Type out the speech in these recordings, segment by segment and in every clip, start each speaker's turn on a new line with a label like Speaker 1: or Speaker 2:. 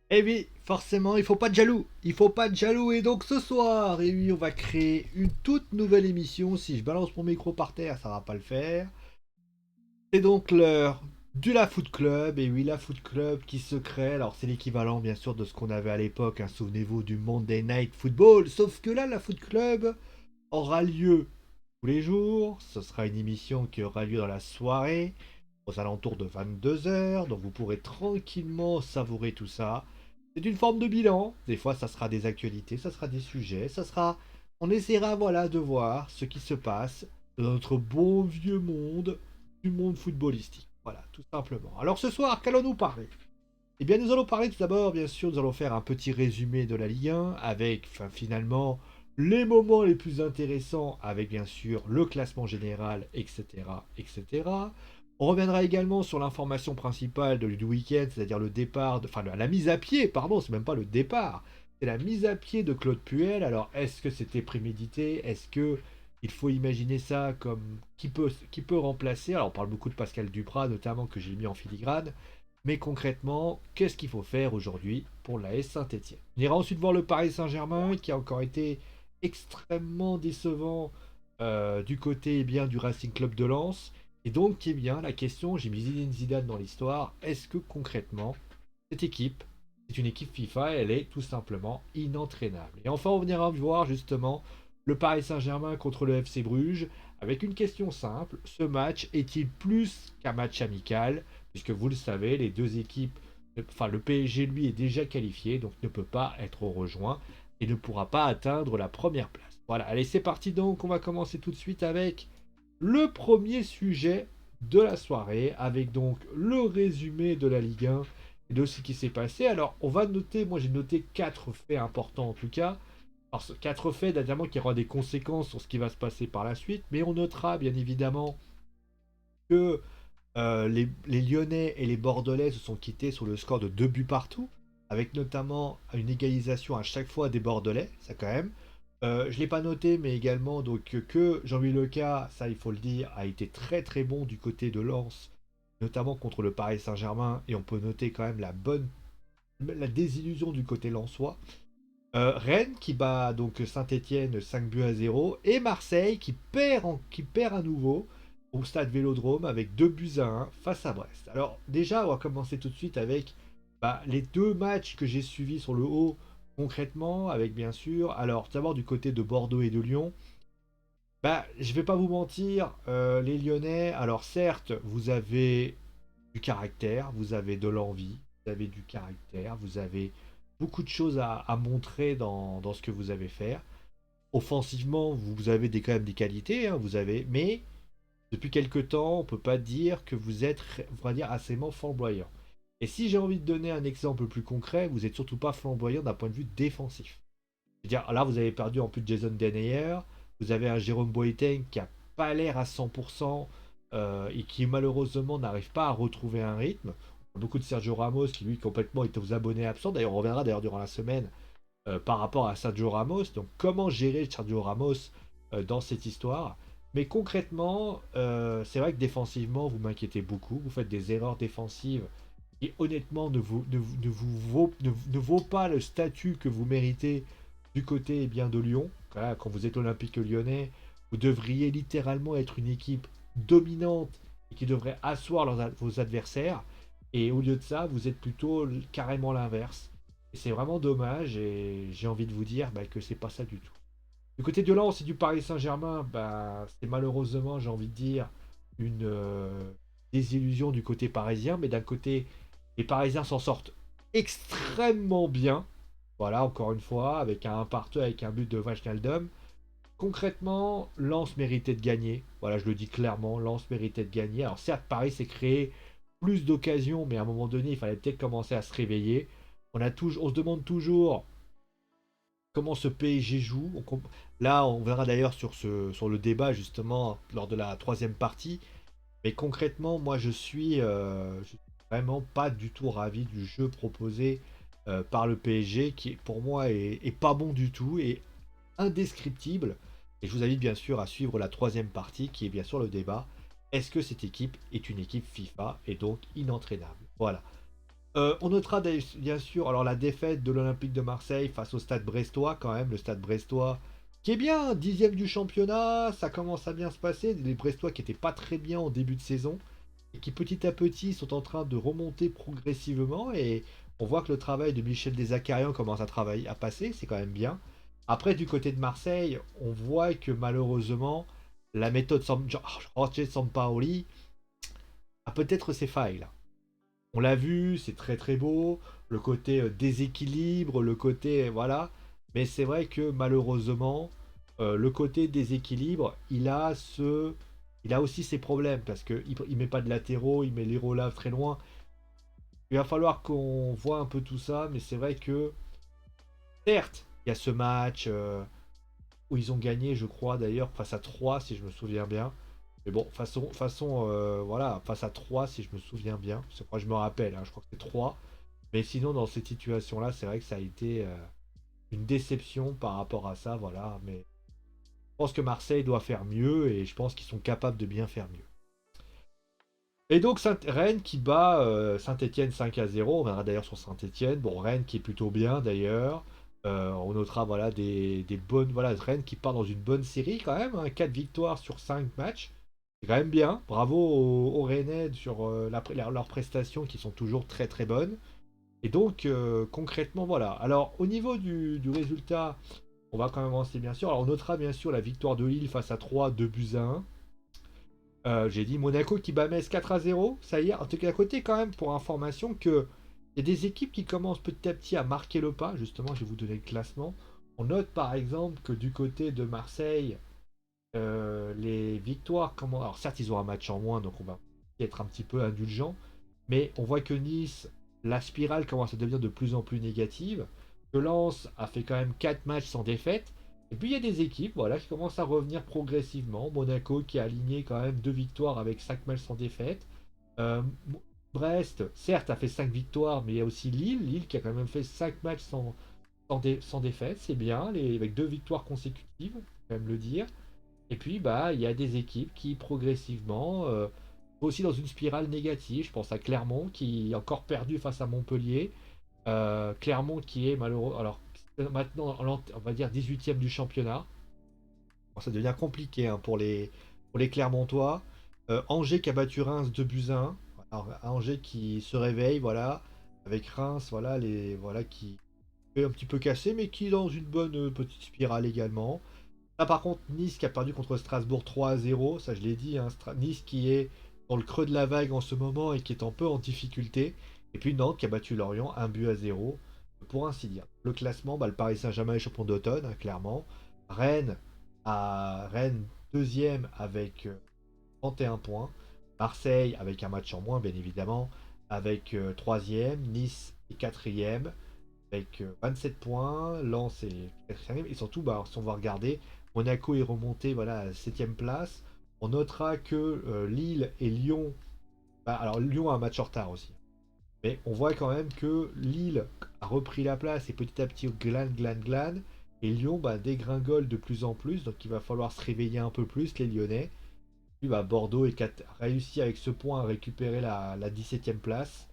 Speaker 1: Eh oui, forcément, il faut pas de jaloux. Il faut pas de jaloux. Et donc ce soir, et oui, on va créer une toute nouvelle émission. Si je balance mon micro par terre, ça va pas le faire. C'est donc l'heure du La Foot Club. Et oui, La Foot Club qui se crée. Alors c'est l'équivalent bien sûr de ce qu'on avait à l'époque, hein. Souvenez-vous du Monday Night Football. Sauf que là, La Foot Club aura lieu tous les jours. Ce sera une émission qui aura lieu dans la soirée, aux alentours de 22 heures. Donc vous pourrez tranquillement savourer tout ça. C'est une forme de bilan. Des fois, ça sera des actualités, ça sera des sujets, ça sera. On essaiera, voilà, de voir ce qui se passe dans notre bon vieux monde du monde footballistique. Voilà, tout simplement. Alors ce soir, qu'allons-nous parler? Eh bien, nous allons parler tout d'abord, bien sûr, nous allons faire un petit résumé de la Ligue 1 avec, enfin, finalement, les moments les plus intéressants avec, bien sûr, le classement général, etc., etc. On reviendra également sur l'information principale du week-end, c'est-à-dire le départ, enfin, la mise à pied, pardon, c'est même pas le départ, c'est la mise à pied de Claude Puel. Alors, est-ce que c'était prémédité? Est-ce que il faut imaginer ça comme qui peut remplacer? Alors, on parle beaucoup de Pascal Duprat, notamment, que j'ai mis en filigrane. Mais concrètement, qu'est-ce qu'il faut faire aujourd'hui pour l'AS Saint-Etienne? On ira ensuite voir le Paris Saint-Germain qui a encore été extrêmement décevant du côté bien du Racing Club de Lens. Et donc, eh bien, la question, j'ai mis Zinedine Zidane dans l'histoire, est-ce que concrètement, cette équipe, c'est une équipe FIFA, elle est tout simplement inentraînable? Et enfin, on viendra voir justement le Paris Saint-Germain contre le FC Bruges avec une question simple, ce match est-il plus qu'un match amical? Puisque vous le savez, les deux équipes, enfin le PSG lui est déjà qualifié, donc ne peut pas être rejoint et ne pourra pas atteindre la première place. Voilà, allez c'est parti donc, on va commencer tout de suite avec le premier sujet de la soirée, avec donc le résumé de la Ligue 1 et de ce qui s'est passé. Alors on va noter, moi j'ai noté 4 faits importants en tout cas. Alors, 4 faits évidemment qui auront des conséquences sur ce qui va se passer par la suite, mais on notera bien évidemment que les Lyonnais et les Bordelais se sont quittés sur le score de 2 buts partout, avec notamment une égalisation à chaque fois des Bordelais, ça quand même. Je ne l'ai pas noté, mais également donc, que Jean-Louis Leca, ça il faut le dire, a été très très bon du côté de Lens, notamment contre le Paris Saint-Germain, et on peut noter quand même la désillusion du côté lensois. Rennes qui bat donc Saint-Etienne 5 buts à 0 et Marseille qui perd à nouveau au stade Vélodrome avec 2 buts à 1 face à Brest. Alors déjà on va commencer tout de suite avec les deux matchs que j'ai suivis sur le haut concrètement avec bien sûr alors d'abord du côté de Bordeaux et de Lyon. Je vais pas vous mentir, les Lyonnais, alors certes vous avez du caractère, vous avez de l'envie, vous avez du caractère, vous avez beaucoup de choses à montrer dans ce que vous avez fait. Offensivement, vous avez quand même des qualités, hein, mais depuis quelque temps, on ne peut pas dire que vous êtes, on va dire, assez flamboyant. Et si j'ai envie de donner un exemple plus concret, vous n'êtes surtout pas flamboyant d'un point de vue défensif. C'est-à-dire, là, vous avez perdu en plus de Jason Denayer, vous avez un Jérôme Boateng qui a pas l'air à 100% et qui malheureusement n'arrive pas à retrouver un rythme. Beaucoup de Sergio Ramos qui lui complètement est aux abonnés absents. D'ailleurs, on reviendra d'ailleurs durant la semaine par rapport à Sergio Ramos. Donc, comment gérer Sergio Ramos dans cette histoire? Mais concrètement, c'est vrai que défensivement, vous m'inquiétez beaucoup. Vous faites des erreurs défensives qui honnêtement ne vaut pas le statut que vous méritez du côté bien de Lyon. Voilà, quand vous êtes olympique lyonnais, vous devriez littéralement être une équipe dominante et qui devrait asseoir vos adversaires. Et au lieu de ça, vous êtes plutôt carrément l'inverse. Et c'est vraiment dommage et j'ai envie de vous dire que c'est pas ça du tout. Du côté de Lens et du Paris Saint-Germain, c'est malheureusement, j'ai envie de dire, une désillusion du côté parisien. Mais d'un côté, les Parisiens s'en sortent extrêmement bien. Voilà, encore une fois, avec un partout, avec un but de Wijnaldum. Concrètement, Lens méritait de gagner. Voilà, je le dis clairement, Lens méritait de gagner. Alors certes, Paris s'est créé plus d'occasions, mais à un moment donné, il fallait peut-être commencer à se réveiller. On se demande toujours comment ce PSG joue. Là, on verra d'ailleurs sur le débat justement lors de la troisième partie. Mais concrètement, moi, je suis vraiment pas du tout ravi du jeu proposé par le PSG, qui pour moi est pas bon du tout et indescriptible. Et je vous invite bien sûr à suivre la troisième partie, qui est bien sûr le débat. Est-ce que cette équipe est une équipe FIFA et donc inentraînable? Voilà. On notera bien sûr alors la défaite de l'Olympique de Marseille face au Stade Brestois quand même, le Stade Brestois qui est bien, 10e du championnat, ça commence à bien se passer, les Brestois qui n'étaient pas très bien en début de saison et qui petit à petit sont en train de remonter progressivement et on voit que le travail de Michel Dezacarian commence à travailler, à passer, c'est quand même bien. Après du côté de Marseille, on voit que malheureusement la méthode Roger Sampaoli a peut-être ses failles là. On l'a vu, c'est très très beau, le côté déséquilibre, le côté voilà, mais c'est vrai que malheureusement, le côté déséquilibre, il a aussi ses problèmes parce que il met pas de latéraux, il met les Lave très loin. Il va falloir qu'on voit un peu tout ça, mais c'est vrai que certes, il y a ce match où ils ont gagné, je crois d'ailleurs face à 3 si je me souviens bien. Mais bon, voilà, face à 3 si je me souviens bien. Je crois que je me rappelle, hein, je crois que c'est 3. Mais sinon, dans cette situation-là, c'est vrai que ça a été une déception par rapport à ça, voilà. Mais je pense que Marseille doit faire mieux et je pense qu'ils sont capables de bien faire mieux. Et donc Rennes qui bat Saint-Etienne 5-0. On verra d'ailleurs sur Saint-Etienne. Bon, Rennes qui est plutôt bien d'ailleurs. On notera voilà, des bonnes. Voilà, Rennes qui part dans une bonne série quand même, hein, 4 victoires sur 5 matchs. C'est quand même bien. Bravo aux Rennais sur leurs prestations qui sont toujours très très bonnes. Et donc, concrètement, voilà. Alors, au niveau du résultat, on va quand même avancer, bien sûr. Alors, on notera, bien sûr, la victoire de Lille face à 3, 2 buts à 1. J'ai dit Monaco qui bat Metz 4-0. Ça y est, en tout cas, à côté, quand même, pour information, que il y a des équipes qui commencent petit à petit à marquer le pas. Justement, je vais vous donner le classement. On note, par exemple, que du côté de Marseille, les victoires, alors certes, ils ont un match en moins, donc on va être un petit peu indulgent. Mais on voit que Nice, la spirale commence à devenir de plus en plus négative. Que Lens a fait quand même 4 matchs sans défaite. Et puis il y a des équipes voilà, qui commencent à revenir progressivement. Monaco qui a aligné quand même 2 victoires avec 5 matchs sans défaite. Euh, Brest, certes, a fait 5 victoires, mais il y a aussi Lille. Lille qui a quand même fait 5 matchs sans défaite. C'est bien, avec 2 victoires consécutives, faut quand même le dire. Et puis, bah, il y a des équipes qui progressivement aussi dans une spirale négative. Je pense à Clermont qui est encore perdu face à Montpellier. Clermont qui est malheureux. Alors, maintenant, on va dire 18e du championnat. Bon, ça devient compliqué hein, pour les Clermontois. Angers qui a battu Reims 2 buts à 1. Alors, Angers qui se réveille, voilà. Avec Reims, voilà, voilà qui est un petit peu cassé, mais qui est dans une bonne petite spirale également. Là, par contre, Nice qui a perdu contre Strasbourg 3-0, ça je l'ai dit, hein, Nice qui est dans le creux de la vague en ce moment et qui est un peu en difficulté. Et puis Nantes qui a battu Lorient 1 but à 0, pour ainsi dire. Le classement, bah, le Paris Saint-Germain est champion d'automne, hein, clairement. Rennes, Rennes deuxième avec 31 points. Marseille avec un match en moins, bien évidemment, avec troisième. Nice est quatrième avec 27 points. Lens est quatrième. Et surtout, bah, si on va regarder, Monaco est remonté voilà, à 7 place. On notera que Lille et Lyon. Bah, alors, Lyon a un match en retard aussi. Mais on voit quand même que Lille a repris la place et petit à petit glane. Et Lyon bah, dégringole de plus en plus. Donc, il va falloir se réveiller un peu plus, les Lyonnais. Puis bah, Bordeaux a réussi avec ce point à récupérer la 17e place.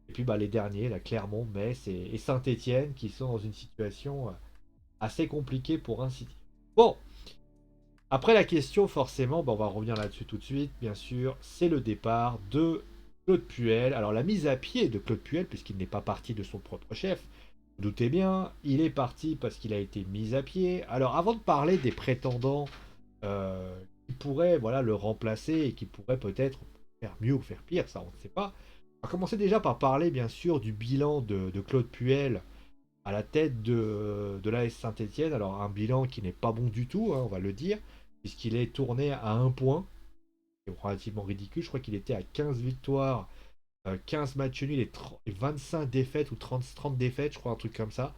Speaker 1: Et puis bah, les derniers, la Clermont, Metz et Saint-Étienne, qui sont dans une situation assez compliquée pour ainsi dire. Bon, après la question, forcément, bah, on va revenir là-dessus tout de suite, bien sûr, c'est le départ de Claude Puel. Alors la mise à pied de Claude Puel, puisqu'il n'est pas parti de son propre chef, vous doutez bien, il est parti parce qu'il a été mis à pied. Alors avant de parler des prétendants qui pourraient voilà, le remplacer et qui pourraient peut-être faire mieux ou faire pire, ça on ne sait pas. On va commencer déjà par parler bien sûr du bilan de Claude Puel à la tête de l'AS Saint-Etienne. Alors un bilan qui n'est pas bon du tout, hein, on va le dire, puisqu'il est tourné à un point. C'est relativement ridicule. Je crois qu'il était à 15 victoires, 15 matchs nuls et 25 défaites ou 30 défaites, je crois, un truc comme ça.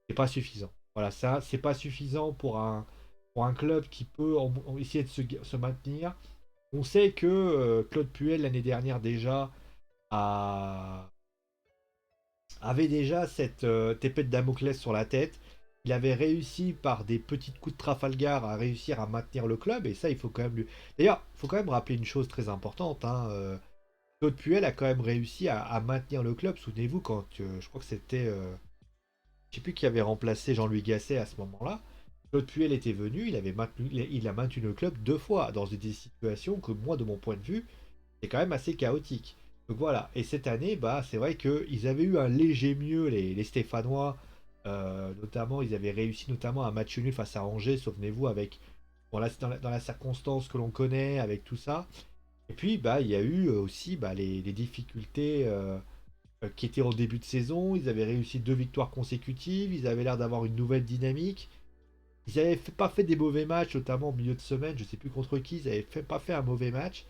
Speaker 1: C'est pas suffisant. Voilà, ça, c'est pas suffisant pour un club qui peut essayer de se maintenir. On sait que Claude Puel, l'année dernière déjà, a avait déjà cette épée de Damoclès sur la tête. Il avait réussi par des petits coups de Trafalgar à réussir à maintenir le club et ça il faut quand même lui. D'ailleurs, il faut quand même rappeler une chose très importante. Hein, Claude Puel a quand même réussi à maintenir le club. Souvenez-vous, quand je crois que c'était, je sais plus qui avait remplacé Jean-Louis Gasset à ce moment-là. Claude Puel était venu, il a maintenu le club 2 fois dans des situations que moi, de mon point de vue, c'est quand même assez chaotique. Donc voilà. Et cette année, bah, c'est vrai qu'ils avaient eu un léger mieux, les Stéphanois. Notamment, ils avaient réussi notamment un match nul face à Angers, souvenez-vous, avec bon, là, c'est dans la circonstance que l'on connaît, avec tout ça. Et puis, bah, il y a eu aussi bah, les difficultés qui étaient en début de saison. Ils avaient réussi 2 victoires consécutives. Ils avaient l'air d'avoir une nouvelle dynamique. Ils n'avaient pas fait des mauvais matchs, notamment au milieu de semaine. Je ne sais plus contre qui. Ils n'avaient pas fait un mauvais match.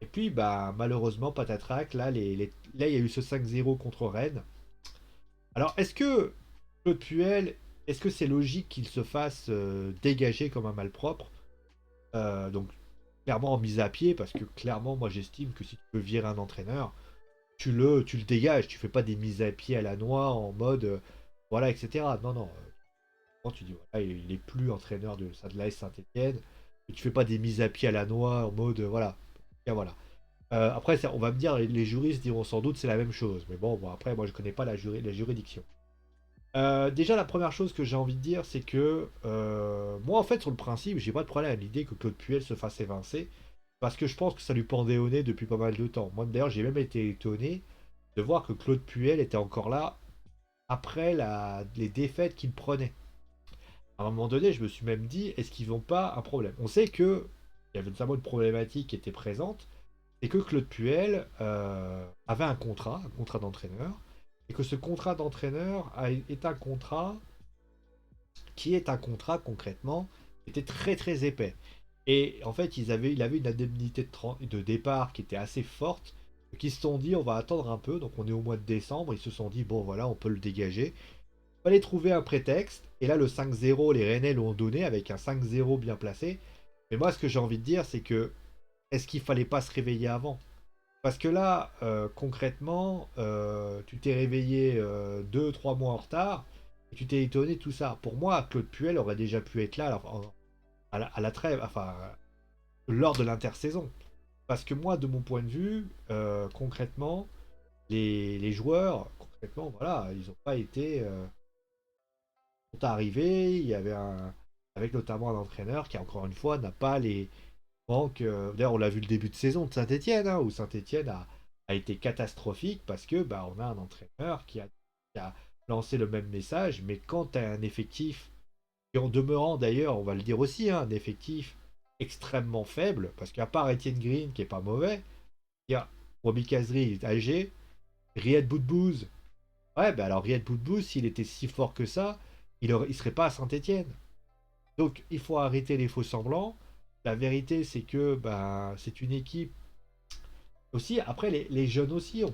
Speaker 1: Et puis, bah, malheureusement, patatrac. Là, là, il y a eu ce 5-0 contre Rennes. Alors, est-ce que Claude Puel, est-ce que c'est logique qu'il se fasse dégager comme un malpropre? Donc, clairement en mise à pied, parce que clairement, moi, j'estime que si tu veux virer un entraîneur, tu le dégages. Tu fais pas des mises à pied à la noix en mode, voilà, etc. Non, non. Quand tu dis, voilà, il est plus entraîneur de l'AS Saint-Etienne, et tu fais pas des mises à pied à la noix en mode, voilà. Et voilà. Après, on va me dire, les juristes diront sans doute c'est la même chose. Mais bon, après, moi, je connais pas la juridiction. Déjà, la première chose que j'ai envie de dire, c'est que moi, en fait, sur le principe, j'ai pas de problème à l'idée que Claude Puel se fasse évincer, parce que je pense que ça lui pendait au nez depuis pas mal de temps. Moi, d'ailleurs, j'ai même été étonné de voir que Claude Puel était encore là après les défaites qu'il prenait. À un moment donné, je me suis même dit, est-ce qu'ils n'ont pas un problème? On sait que il y avait notamment une problématique qui était présente, c'est que Claude Puel avait un contrat d'entraîneur, et que ce contrat d'entraîneur est un contrat qui est un contrat concrètement qui était très très épais. Et en fait, il avait une indemnité de départ qui était assez forte, donc ils se sont dit on va attendre un peu, donc on est au mois de décembre, ils se sont dit bon voilà, on peut le dégager. Il fallait trouver un prétexte, et là le 5-0, les Rennais l'ont donné avec un 5-0 bien placé. Mais moi ce que j'ai envie de dire, c'est que est-ce qu'il fallait pas se réveiller avant? Parce que là, concrètement, tu t'es réveillé 2, 3 mois en retard et tu t'es étonné de tout ça. Pour moi, Claude Puel aurait déjà pu être là alors, à la trêve, enfin, lors de l'intersaison. Parce que moi, de mon point de vue, concrètement, les joueurs, concrètement, voilà, ils n'ont pas été. Sont arrivés, il y avait avec notamment un entraîneur qui, encore une fois, n'a pas les manques. D'ailleurs, on l'a vu le début de saison de Saint-Etienne, hein, où Saint-Etienne a été catastrophique parce que bah, on a un entraîneur qui a lancé le même message, mais quand tu as un effectif, et en demeurant d'ailleurs, on va le dire aussi, hein, un effectif extrêmement faible, parce qu'à part Etienne Green, qui est pas mauvais, il y a Roby Kazri, âgé, Riyad Boudbouz. Ouais, bah alors Riyad Boudbouz, s'il était si fort que ça, il serait pas à Saint-Etienne. Donc il faut arrêter les faux semblants. La vérité, c'est que bah, c'est une équipe aussi. Après, les jeunes aussi, on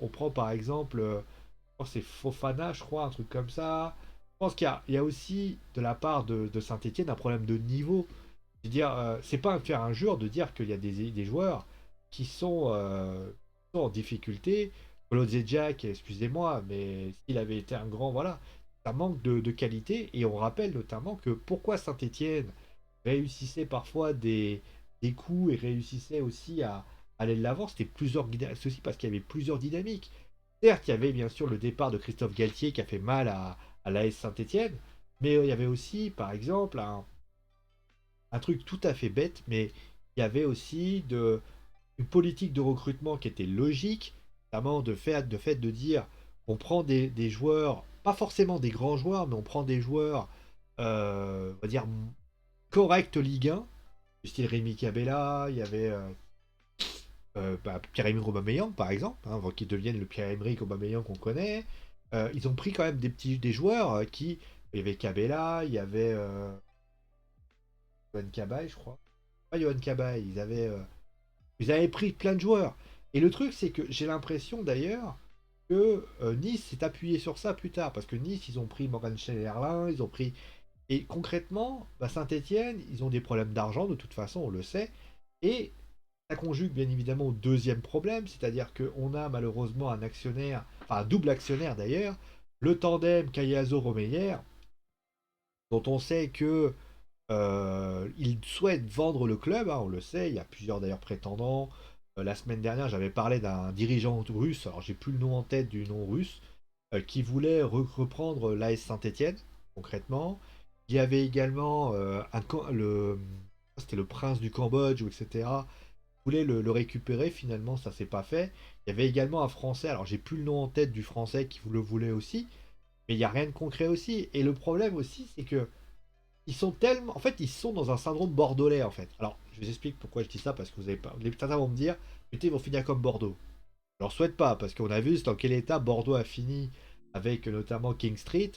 Speaker 1: prend par exemple, je pense que c'est Fofana, je crois, un truc comme ça. Je pense il y a aussi de la part de Saint-Etienne un problème de niveau. Je veux dire, c'est pas faire injure de dire qu'il y a des joueurs qui sont en difficulté. Jack, excusez-moi, mais s'il avait été un grand, voilà, ça manque de qualité. Et on rappelle notamment que pourquoi Saint-Etienne réussissait parfois des coups et réussissait aussi à aller de l'avant, c'est aussi parce qu'il y avait plusieurs dynamiques. Certes, il y avait bien sûr le départ de Christophe Galtier qui a fait mal à l'AS Saint-Etienne, mais il y avait aussi, par exemple, un truc tout à fait bête, mais il y avait aussi une politique de recrutement qui était logique, notamment de fait de dire on prend des joueurs, pas forcément des grands joueurs, mais on prend des joueurs, on va dire, corrects Ligue 1, du style Rémi Cabella, il y avait bah, Pierre-Emerick Aubameyang par exemple, hein, avant qu'il devienne le Pierre-Emerick Aubameyang qu'on connaît. Ils ont pris quand même des joueurs qui... Il y avait Cabella, il y avait Johan Cabaye, je crois. Pas Johan Cabaye, ils avaient pris plein de joueurs. Et le truc, c'est que j'ai l'impression d'ailleurs que Nice s'est appuyé sur ça plus tard. Parce que Nice, ils ont pris Morgan Schneiderlin, ils ont pris. Et concrètement, bah, Saint-Etienne, ils ont des problèmes d'argent, de toute façon, on le sait. Et ça conjugue bien évidemment au deuxième problème, c'est-à-dire qu'on a malheureusement un actionnaire, enfin un double actionnaire d'ailleurs, le tandem Cayazo-Romeyer, dont on sait que il souhaite vendre le club, hein, on le sait, il y a plusieurs d'ailleurs prétendants. La semaine dernière, j'avais parlé d'un dirigeant russe, alors j'ai plus le nom en tête du nom russe, qui voulait reprendre l'AS Saint-Étienne, concrètement. Il y avait également c'était le prince du Cambodge, etc. Voulait le récupérer, finalement ça s'est pas fait. Il y avait également un Français, alors j'ai plus le nom en tête du Français qui le voulait aussi, mais il n'y a rien de concret aussi. Et le problème aussi, c'est que ils sont tellement. En fait, ils sont dans un syndrome bordelais, en fait. Alors, je vous explique pourquoi je dis ça, parce que vous avez pas. Certains vont me dire, putain, ils vont finir comme Bordeaux. Je leur souhaite pas, parce qu'on a vu dans quel état Bordeaux a fini avec notamment King Street.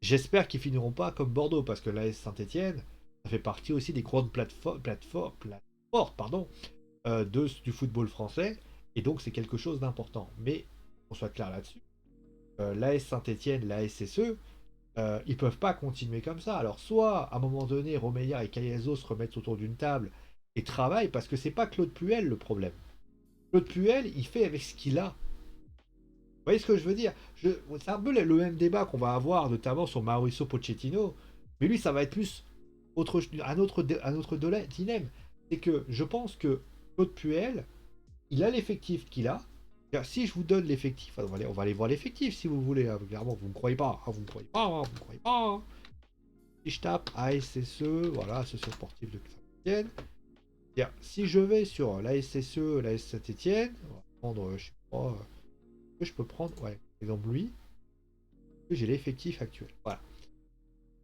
Speaker 1: J'espère qu'ils finiront pas comme Bordeaux, parce que l'AS Saint-Etienne, ça fait partie aussi des grandes plateformes, pardon, du football français, et donc c'est quelque chose d'important. Mais, qu'on soit clair là-dessus, l'AS Saint-Etienne, la SSE, ils peuvent pas continuer comme ça. Alors, soit à un moment donné, Romeyer et Cagliazzo se remettent autour d'une table et travaillent, parce que c'est pas Claude Puel le problème. Claude Puel, il fait avec ce qu'il a. Vous voyez ce que je veux dire? C'est un peu le même débat qu'on va avoir, notamment sur Mauricio Pochettino, mais lui, ça va être plus un autre dilemme. C'est que je pense que Claude Puel, il a l'effectif qu'il a. Si je vous donne l'effectif, on va aller voir l'effectif si vous voulez. Hein. Clairement, vous ne me croyez pas. Hein, vous ne me croyez pas. Hein, vous ne me croyez pas. Hein. Si je tape ASSE, voilà, Association sportive de Saint-Etienne. Si je vais sur l'ASSE, l'AS Saint-Etienne, on va prendre, je sais pas, que je peux prendre, ouais, par exemple lui, j'ai l'effectif actuel. Voilà.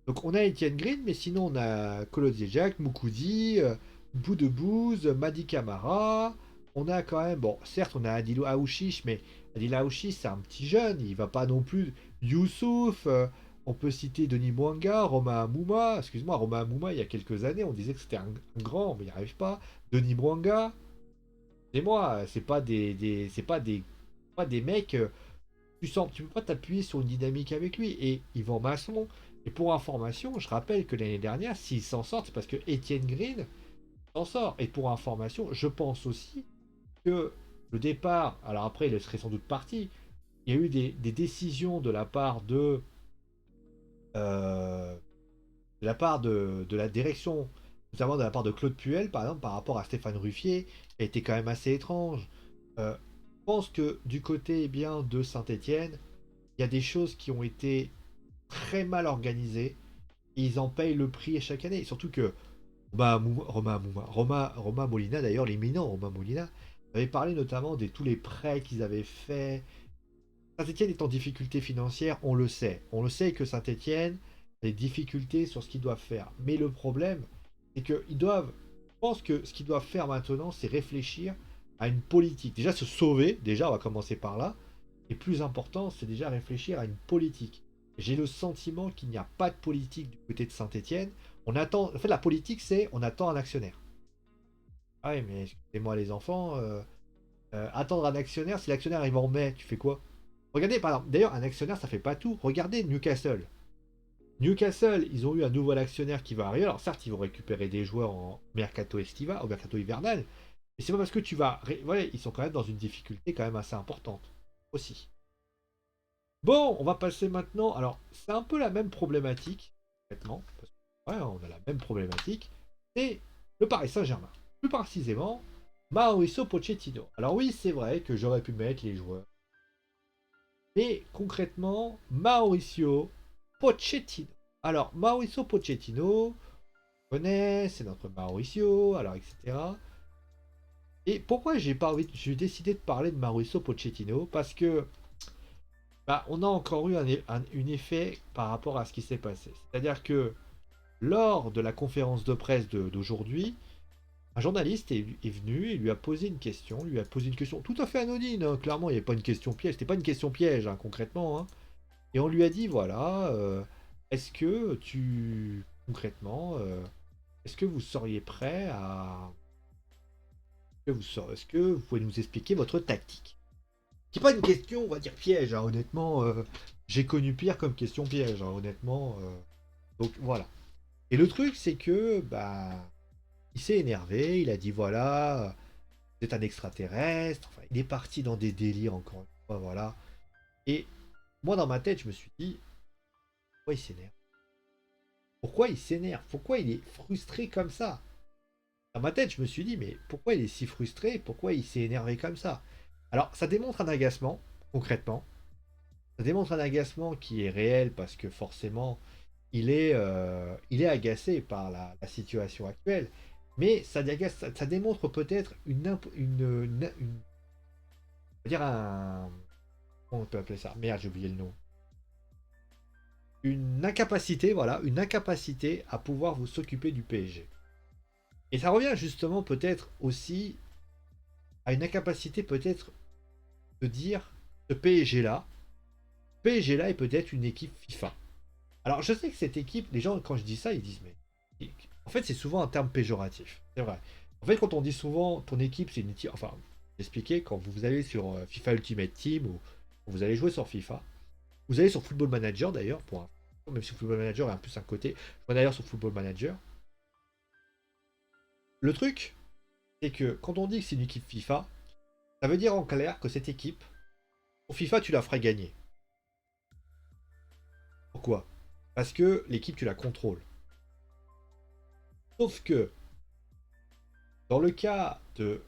Speaker 1: Donc on a Etienne Green, mais sinon on a Kolodjejak, Moukoudi, Boudebouze, Madi Camara. On a quand même, bon, certes on a Adil Aouchiche, mais Adil Aouchiche c'est un petit jeune, il va pas non plus. Youssouf, on peut citer Denis Bouanga, Romain Amouma. Excuse-moi, Romain Amouma, il y a quelques années, on disait que c'était un grand, mais il n'y arrive pas. Denis Bouanga, c'est moi, c'est pas c'est pas des mecs. Tu peux pas t'appuyer sur une dynamique avec lui. Et Yvan Masson, et pour information, je rappelle que l'année dernière, s'il s'en sort, c'est parce que Étienne Green s'en sort. Et pour information, je pense aussi que le départ, alors après, il serait sans doute parti, il y a eu des décisions euh, de la part de la direction, notamment de la part de Claude Puel, par exemple, par rapport à Stéphane Ruffier, qui a été quand même assez étrange. Je pense que du côté bien de Saint-Étienne, il y a des choses qui ont été très mal organisées. Et ils en payent le prix chaque année. Surtout que Romain Molina, d'ailleurs, l'éminent Romain Molina, avait parlé notamment de tous les prêts qu'ils avaient faits. Saint-Etienne est en difficulté financière, on le sait. On le sait que Saint-Etienne a des difficultés sur ce qu'ils doivent faire. Mais le problème, c'est qu'ils doivent. Je pense que ce qu'ils doivent faire maintenant, c'est réfléchir à une politique. Déjà se sauver, déjà on va commencer par là. Et plus important, c'est déjà réfléchir à une politique. J'ai le sentiment qu'il n'y a pas de politique du côté de Saint-Etienne. On attend. En fait, la politique, c'est on attend un actionnaire. Ah oui, mais excusez-moi les enfants, attendre un actionnaire, si l'actionnaire arrive en mai, tu fais quoi? Regardez, par exemple, d'ailleurs, un actionnaire, ça fait pas tout. Regardez Newcastle. Newcastle, ils ont eu un nouvel actionnaire qui va arriver. Alors certes, ils vont récupérer des joueurs en mercato estiva, au mercato hivernal, mais c'est pas parce que tu vas. Voilà, ils sont quand même dans une difficulté quand même assez importante aussi. Bon, on va passer maintenant. Alors, c'est un peu la même problématique, complètement. Parce que, ouais, on a la même problématique. C'est le Paris Saint-Germain. Plus précisément, Mauricio Pochettino. Alors oui, c'est vrai que j'aurais pu mettre les joueurs. Mais concrètement, Mauricio Pochettino. Alors, Mauricio Pochettino, on connaît, c'est notre Mauricio, alors etc. Et pourquoi j'ai décidé de parler de Mauricio Pochettino? Parce que bah, on a encore eu un effet par rapport à ce qui s'est passé. C'est-à-dire que lors de la conférence de presse d'aujourd'hui, un journaliste est venu et lui a posé une question, lui a posé une question tout à fait anodine, hein. Clairement, il n'y avait pas une question piège, c'était pas une question piège, hein, concrètement, hein. Et on lui a dit, voilà, est-ce que concrètement, est-ce que vous seriez prêt à... Est-ce que vous pouvez nous expliquer votre tactique? C'est pas une question, on va dire piège, hein, honnêtement, j'ai connu pire comme question piège, hein, honnêtement. Donc voilà. Et le truc, c'est que, bah, il s'est énervé, il a dit, voilà, c'est un extraterrestre, enfin, il est parti dans des délires encore une fois, voilà. Et moi, dans ma tête, je me suis dit, pourquoi il s'énerve? Pourquoi il s'énerve? Pourquoi il est frustré comme ça? Dans ma tête, je me suis dit, mais pourquoi il est si frustré? Pourquoi il s'est énervé comme ça? Alors, ça démontre un agacement, concrètement. Ça démontre un agacement qui est réel parce que forcément, il est agacé par la situation actuelle. Mais ça démontre peut-être on va dire comment on peut appeler ça? Merde, j'ai oublié le nom. Une incapacité, voilà, une incapacité à pouvoir vous s'occuper du PSG. Et ça revient justement peut-être aussi à une incapacité peut-être de dire ce PSG là est peut-être une équipe FIFA. Alors je sais que cette équipe, les gens quand je dis ça, ils disent mais en fait c'est souvent un terme péjoratif. C'est vrai. En fait quand on dit souvent ton équipe c'est une équipe, enfin j'expliquais quand vous allez sur FIFA Ultimate Team ou vous allez jouer sur FIFA, vous allez sur Football Manager d'ailleurs même si Football Manager est un plus un côté, je vois d'ailleurs sur Football Manager. Le truc c'est que quand on dit que c'est une équipe FIFA, ça veut dire en clair que cette équipe, pour FIFA tu la ferais gagner. Pourquoi? Parce que l'équipe tu la contrôles. Sauf que dans le cas de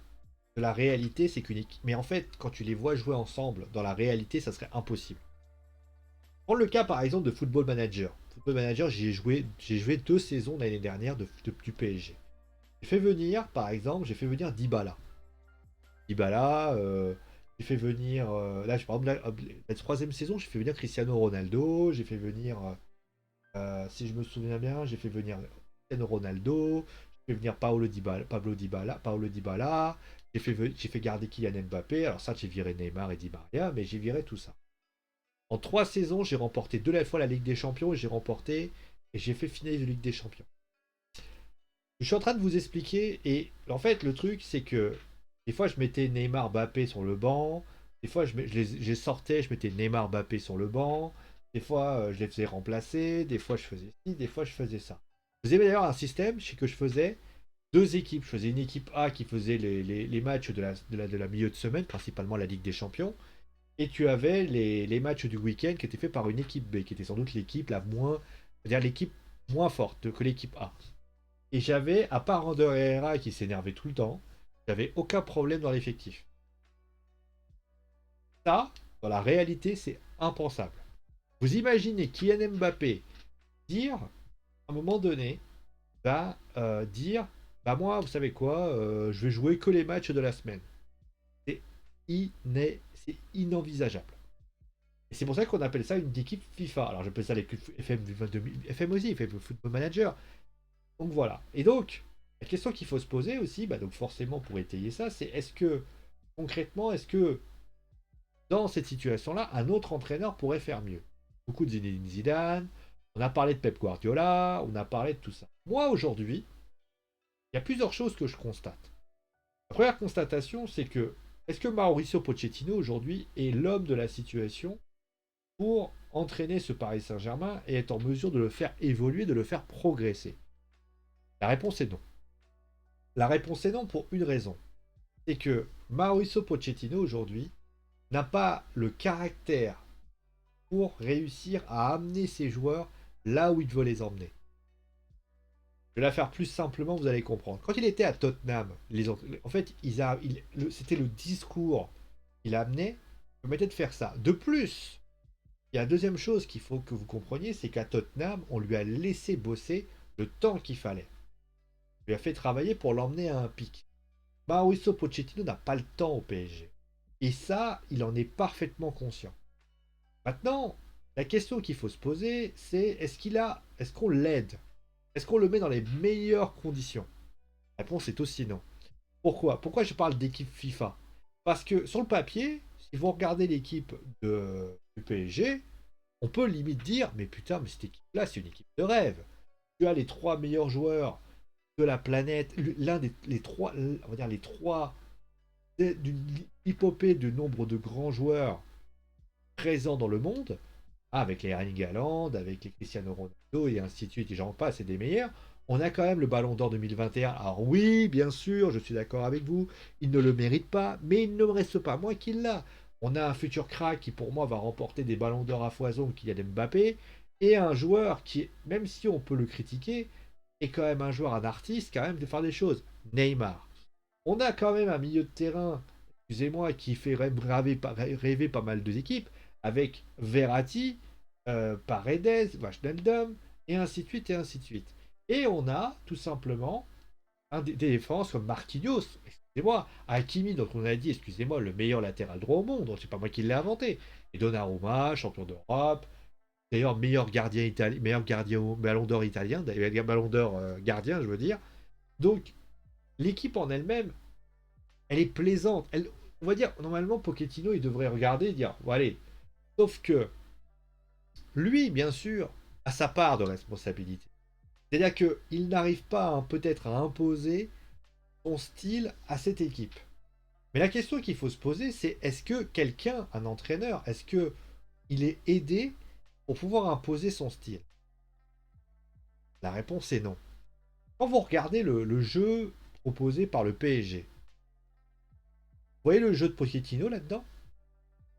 Speaker 1: la réalité, c'est qu'une équipe. Mais en fait, quand tu les vois jouer ensemble, dans la réalité, ça serait impossible. Prends le cas par exemple de Football Manager. Football Manager, j'ai joué 2 saisons l'année dernière du PSG. J'ai fait venir, par exemple, j'ai fait venir Dybala. Dybala, j'ai fait venir. Là, par exemple, la troisième saison, j'ai fait venir Cristiano Ronaldo. J'ai fait venir. Si je me souviens bien, j'ai fait venir Cristiano Ronaldo. J'ai fait venir Paolo Dybala. J'ai fait garder Kylian Mbappé. Alors ça, j'ai viré Neymar et Di Maria, mais j'ai viré tout ça. En 3 saisons, j'ai remporté 2 fois la Ligue des Champions et j'ai fait finale de Ligue des Champions. Je suis en train de vous expliquer et en fait le truc c'est que des fois je mettais Neymar Mbappé sur le banc, des fois je les sortais, je mettais Neymar Mbappé sur le banc, des fois je les faisais remplacer, des fois je faisais ci, des fois je faisais ça. Je faisais d'ailleurs un système, c'est que je faisais 2 équipes. Je faisais une équipe A qui faisait les matchs de la milieu de semaine, principalement la Ligue des Champions. Et tu avais les matchs du week-end qui étaient faits par une équipe B, qui était sans doute l'équipe la moins, c'est-à-dire l'équipe moins forte que l'équipe A. Et j'avais, à part Ander Herrera qui s'énervait tout le temps, j'avais aucun problème dans l'effectif. Ça, dans la réalité, c'est impensable. Vous imaginez Kylian Mbappé dire, à un moment donné, dire, bah moi, vous savez quoi, je vais jouer que les matchs de la semaine. C'est c'est inenvisageable. Et c'est pour ça qu'on appelle ça une équipe FIFA. Alors j'appelle ça l'équipe FM aussi, FM Football Manager. Donc voilà. Et donc, la question qu'il faut se poser aussi, bah donc forcément pour étayer ça, c'est est-ce que, concrètement, est-ce que dans cette situation-là, un autre entraîneur pourrait faire mieux? Beaucoup de Zinedine Zidane, on a parlé de Pep Guardiola, on a parlé de tout ça. Moi aujourd'hui, il y a plusieurs choses que je constate. La première constatation, c'est que est-ce que Mauricio Pochettino aujourd'hui est l'homme de la situation pour entraîner ce Paris Saint-Germain et être en mesure de le faire évoluer, de le faire progresser? La réponse est non. La réponse est non pour une raison. C'est que Mauricio Pochettino aujourd'hui n'a pas le caractère pour réussir à amener ses joueurs là où il veut les emmener. Je vais la faire plus simplement, vous allez comprendre. Quand il était à Tottenham, en fait, c'était le discours qu'il a amené, permettait de faire ça. De plus, il y a la deuxième chose qu'il faut que vous compreniez, c'est qu'à Tottenham, on lui a laissé bosser le temps qu'il fallait. On lui a fait travailler pour l'emmener à un pic. Mauricio Pochettino n'a pas le temps au PSG. Et ça, il en est parfaitement conscient. Maintenant, la question qu'il faut se poser, c'est est-ce qu'on l'aide? Est-ce qu'on le met dans les meilleures conditions? La réponse est aussi non. Pourquoi je parle d'équipe FIFA? Parce que sur le papier, si vous regardez l'équipe du PSG, on peut limite dire, mais putain, mais cette équipe-là, c'est une équipe de rêve. Tu as les 3 meilleurs joueurs de la planète, l'un des les trois, on va dire les trois d'une hypopée de nombre de grands joueurs présents dans le monde, avec les Erling Haaland, avec les Cristiano Ronaldo et ainsi de suite, et j'en passe, et des meilleurs. On a quand même le Ballon d'Or 2021. Alors oui, bien sûr, je suis d'accord avec vous, il ne le mérite pas, mais il ne me reste pas moins qu'il l'a. On a un futur crack qui pour moi va remporter des Ballons d'Or à foison, Kylian Mbappé, et un joueur qui, même si on peut le critiquer, est quand même un joueur, un artiste, quand même, de faire des choses. Neymar. On a quand même un milieu de terrain, excusez-moi, qui fait rêver pas mal de équipes, avec Verratti, Paredes, Wijnaldum, et ainsi de suite, et ainsi de suite. Et on a, tout simplement, des défenses comme Marquinhos, excusez-moi, Hakimi, dont on a dit, excusez-moi, le meilleur latéral droit au monde, c'est pas moi qui l'ai inventé, et Donnarumma, champion d'Europe, d'ailleurs meilleur gardien italien, meilleur gardien ballon d'or italien, d'ailleurs ballon d'or gardien, je veux dire. Donc l'équipe en elle-même, elle est plaisante. On va dire, normalement, Pochettino, il devrait regarder et dire, bon, allez, sauf que lui, bien sûr, a sa part de responsabilité. C'est-à-dire qu'il n'arrive pas peut-être à imposer son style à cette équipe. Mais la question qu'il faut se poser, c'est est-ce que quelqu'un, un entraîneur, est-ce que il est aidé pour pouvoir imposer son style? La réponse est non. Quand vous regardez le jeu proposé par le PSG, vous voyez le jeu de Pochettino là-dedans?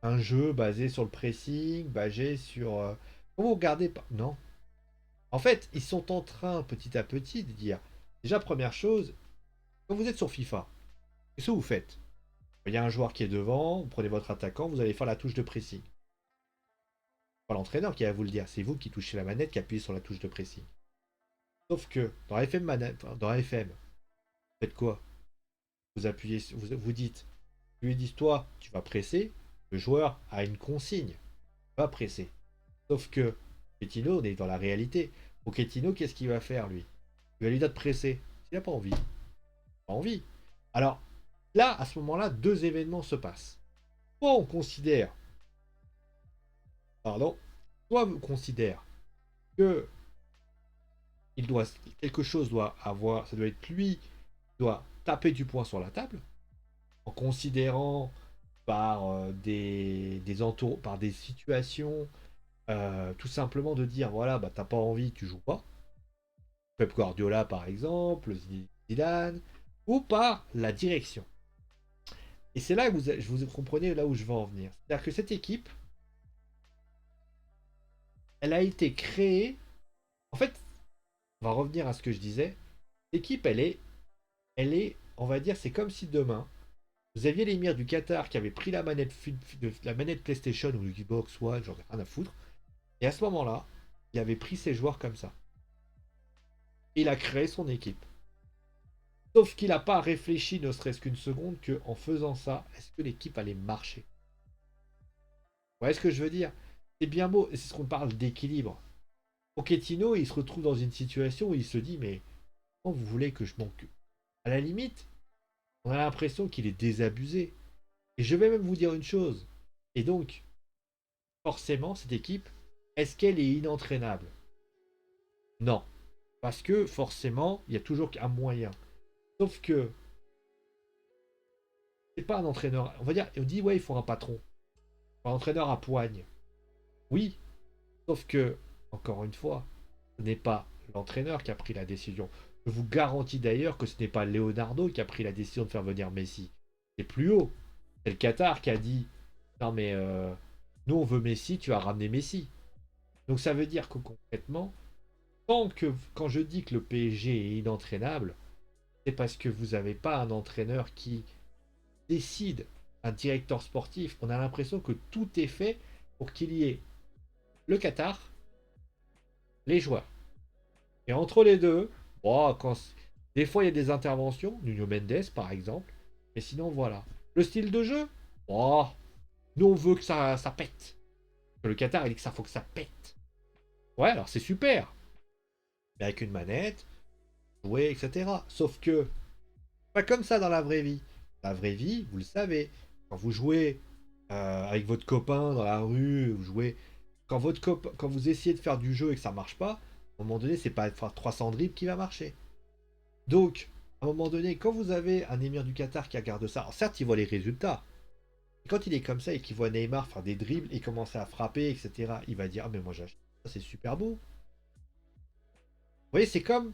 Speaker 1: Un jeu basé sur le pressing, basé sur... Quand vous regardez... Non. En fait, ils sont en train, petit à petit, de dire... Déjà, première chose, quand vous êtes sur FIFA, qu'est-ce que vous faites? Il y a un joueur qui est devant, vous prenez votre attaquant, vous allez faire la touche de pressing. Pas l'entraîneur qui va vous le dire, c'est vous qui touchez la manette, qui appuyez sur la touche de pressing. Sauf que dans FM, dans FM, vous faites quoi? Vous appuyez, vous dites, lui dit toi, tu vas presser, le joueur a une consigne, va presser. Sauf que Pochettino, on est dans la réalité. Pochettino, qu'est-ce qu'il va faire lui? Il va lui dire de presser. S'il n'a pas envie. Pas envie. Alors, là, à ce moment-là, deux événements se passent. Soit on considère, pardon, soit on considère que quelque chose doit avoir, ça doit être lui qui doit taper du poing sur la table, en considérant par par des situations, tout simplement de dire voilà, bah t'as pas envie, tu joues pas. Pep Guardiola par exemple, Zidane, ou par la direction. Et c'est là que vous comprenez là où je veux en venir. C'est-à-dire que cette équipe, elle a été créée. En fait, on va revenir à ce que je disais. L'équipe, on va dire, c'est comme si demain, vous aviez l'émir du Qatar qui avait pris la manette PlayStation ou Xbox One, j'en ai rien à foutre. Et à ce moment-là, il avait pris ses joueurs comme ça. Il a créé son équipe. Sauf qu'il n'a pas réfléchi ne serait-ce qu'une seconde qu'en faisant ça, est-ce que l'équipe allait marcher? Vous voyez ce que je veux dire? C'est bien beau, et c'est ce qu'on parle d'équilibre. Pochettino, il se retrouve dans une situation où il se dit, mais comment vous voulez que je manque? À la limite, on a l'impression qu'il est désabusé. Et je vais même vous dire une chose. Et donc, forcément, cette équipe, est-ce qu'elle est inentraînable? Non. Parce que forcément, il y a toujours un moyen. Sauf que c'est pas un entraîneur. On va dire, on dit ouais, il faut un patron. Un entraîneur à poigne. Oui. Sauf que, encore une fois, ce n'est pas l'entraîneur qui a pris la décision. Je vous garantis d'ailleurs que ce n'est pas Leonardo qui a pris la décision de faire venir Messi. C'est plus haut. C'est le Qatar qui a dit non mais nous on veut Messi, tu as ramené Messi. Donc ça veut dire que concrètement, quand je dis que le PSG est inentraînable, c'est parce que vous n'avez pas un entraîneur qui décide, un directeur sportif. On a l'impression que tout est fait pour qu'il y ait le Qatar, les joueurs. Et entre les deux, bon, des fois il y a des interventions, Nuno Mendes par exemple, mais sinon voilà. Le style de jeu, oh, nous on veut que ça pète. Le Qatar il dit que ça faut que ça pète. Ouais, alors c'est super. Mais avec une manette, jouer, etc. Sauf que, pas comme ça dans la vraie vie. La vraie vie, vous le savez, quand vous jouez avec votre copain dans la rue, vous jouez. Quand vous essayez de faire du jeu et que ça marche pas, à un moment donné, c'est pas 300 dribbles qui va marcher. Donc, à un moment donné, quand vous avez un émir du Qatar qui regarde ça, alors certes, il voit les résultats. Et quand il est comme ça et qu'il voit Neymar faire des dribbles et commencer à frapper, etc., il va dire ah mais moi j'achète ça, c'est super beau. Vous voyez, c'est comme,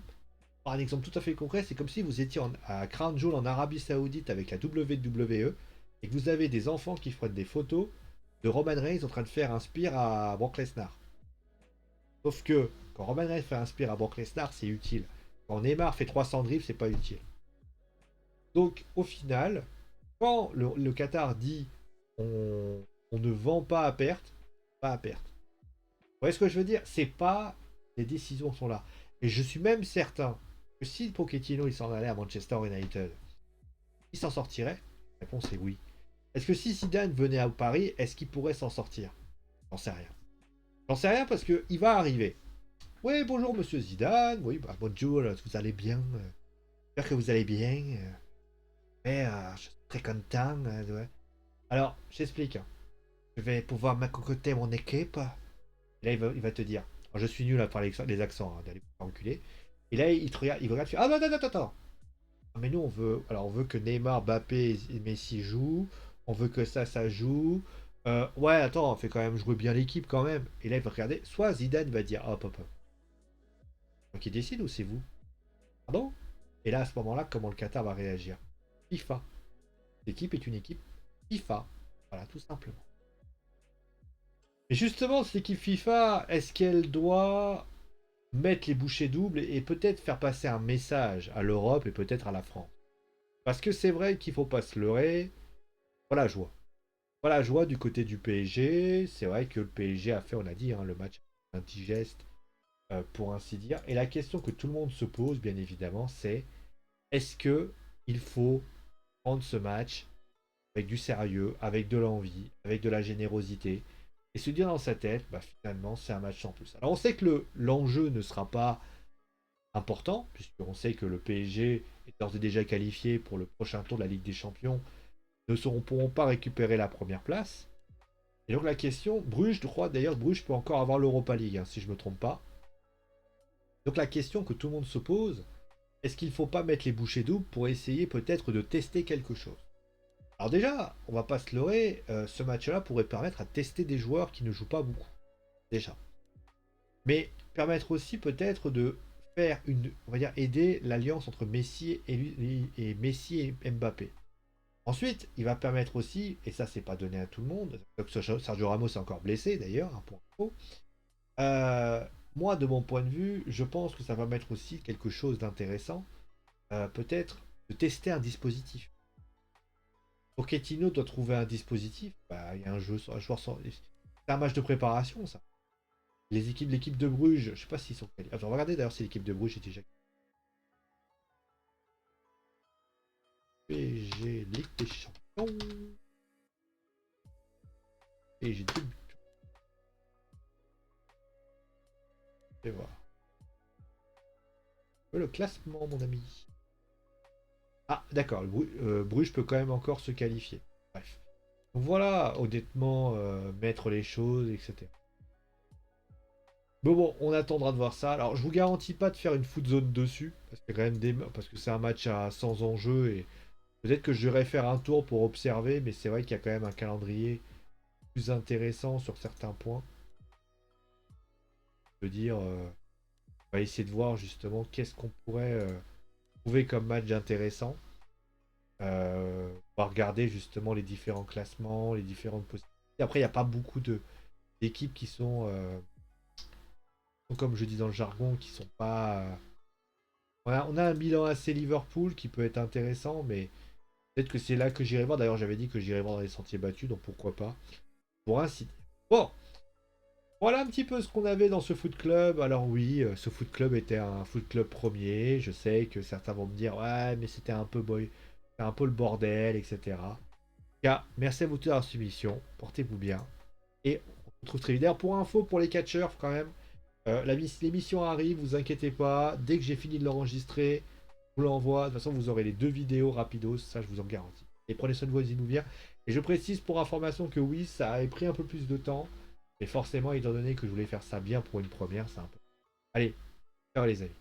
Speaker 1: par un exemple tout à fait concret, c'est comme si vous étiez à Crown Jewel en Arabie Saoudite avec la WWE et que vous avez des enfants qui prennent des photos de Roman Reigns en train de faire un spear à Brock Lesnar. Sauf que quand Roman Reigns fait un spear à Brock Lesnar, c'est utile. Quand Neymar fait 300 dribbles, c'est pas utile. Donc au final, quand le Qatar dit on ne vend pas à perte, pas à perte. Vous voyez ce que je veux dire? C'est pas les décisions sont là. Et je suis même certain que si Pochettino il s'en allait à Manchester United, il s'en sortirait? La réponse est oui. Est-ce que si Zidane venait à Paris, est-ce qu'il pourrait s'en sortir? J'en sais rien. J'en sais rien parce qu'il va arriver. Oui, bonjour monsieur Zidane. Oui, bah, bonjour, vous allez bien. J'espère que vous allez bien. Mais je suis très content. Ouais. Alors, j'explique. Je vais pouvoir m'accocoter mon équipe. Et là, il va te dire. Alors, je suis nul à parler les accents, hein, d'aller vous enculer. Et là, il te regarde, il regarde. Ah non, non, non, attends. Mais nous, on veut. Alors, on veut que Neymar, Mbappé et Messi jouent. On veut que ça joue. Ouais, attends, on fait quand même jouer bien l'équipe quand même. Et là, il va regarder. Soit Zidane va dire hop, hop, hop. Donc, qui décide ou c'est vous? Pardon? Et là, à ce moment-là, comment le Qatar va réagir? FIFA. L'équipe est une équipe FIFA. Voilà, tout simplement. Et justement, cette équipe FIFA, est-ce qu'elle doit mettre les bouchées doubles et peut-être faire passer un message à l'Europe et peut-être à la France? Parce que c'est vrai qu'il ne faut pas se leurrer. Voilà, joie. Voilà, joie du côté du PSG. C'est vrai que le PSG a fait, on a dit, hein, le match indigeste, pour ainsi dire. Et la question que tout le monde se pose, bien évidemment, c'est est-ce que il faut prendre ce match avec du sérieux, avec de l'envie, avec de la générosité, et se dire dans sa tête, bah, finalement, c'est un match sans plus. Alors on sait que l'enjeu ne sera pas important, puisqu'on sait que le PSG est d'ores et déjà qualifié pour le prochain tour de la Ligue des Champions, ne pourront pas récupérer la première place. Et donc la question, Bruges, je crois d'ailleurs, Bruges peut encore avoir l'Europa League, hein, si je ne me trompe pas. Donc la question que tout le monde se pose, est-ce qu'il ne faut pas mettre les bouchées doubles pour essayer peut-être de tester quelque chose? Alors déjà, on va pas se leurrer, ce match-là pourrait permettre à tester des joueurs qui ne jouent pas beaucoup. Déjà. Mais permettre aussi peut-être de faire une, on va dire, aider l'alliance entre Messi et Messi et Mbappé. Ensuite, il va permettre aussi, et ça c'est pas donné à tout le monde, Sergio Ramos est encore blessé d'ailleurs, un point info. Moi, de mon point de vue, je pense que ça va mettre aussi quelque chose d'intéressant, peut-être de tester un dispositif. Pochettino doit trouver un dispositif. Bah, il y a un joueur sans. C'est un match de préparation, ça. L'équipe de Bruges, je sais pas s'ils sont qualifiés. Attends, regardez d'ailleurs si l'équipe de Bruges est déjà. PSG Ligue des Champions. Et j'ai deux buts. Et voilà. Le classement, mon ami. Ah, d'accord. Bruges peut quand même encore se qualifier. Bref. Donc voilà, honnêtement, mettre les choses, etc. Bon, on attendra de voir ça. Alors, je vous garantis pas de faire une foot zone dessus, parce que, quand même parce que c'est un match à 100 enjeux, et peut-être que je devrais faire un tour pour observer, mais c'est vrai qu'il y a quand même un calendrier plus intéressant sur certains points. Je veux dire, on va essayer de voir justement qu'est-ce qu'on pourrait trouver comme match intéressant. On va regarder justement les différents classements, les différentes possibilités. Après, il n'y a pas beaucoup d'équipes qui sont, comme je dis dans le jargon, qui sont pas. On a un bilan assez Liverpool qui peut être intéressant, mais peut-être que c'est là que j'irai voir. D'ailleurs, j'avais dit que j'irai voir dans les sentiers battus, donc pourquoi pas. Pour ainsi dire. Bon, voilà un petit peu ce qu'on avait dans ce foot club. Alors oui, ce foot club était un foot club premier. Je sais que certains vont me dire ouais, mais c'était un peu c'était un peu le bordel, etc. Car merci à vous tous d'avoir suivi l'émission. Portez-vous bien et on se retrouve très vite. D'ailleurs, pour info, pour les catcheurs, quand même, l'émission arrive. Vous inquiétez pas. Dès que j'ai fini de l'enregistrer, je vous l'envoie. De toute façon, vous aurez les deux vidéos rapidos. Ça, je vous en garantis. Et prenez soin de vos Inouviens. Et je précise pour information que oui, ça a pris un peu plus de temps. Et forcément, étant donné que je voulais faire ça bien pour une première, c'est un peu. Allez, ciao les amis.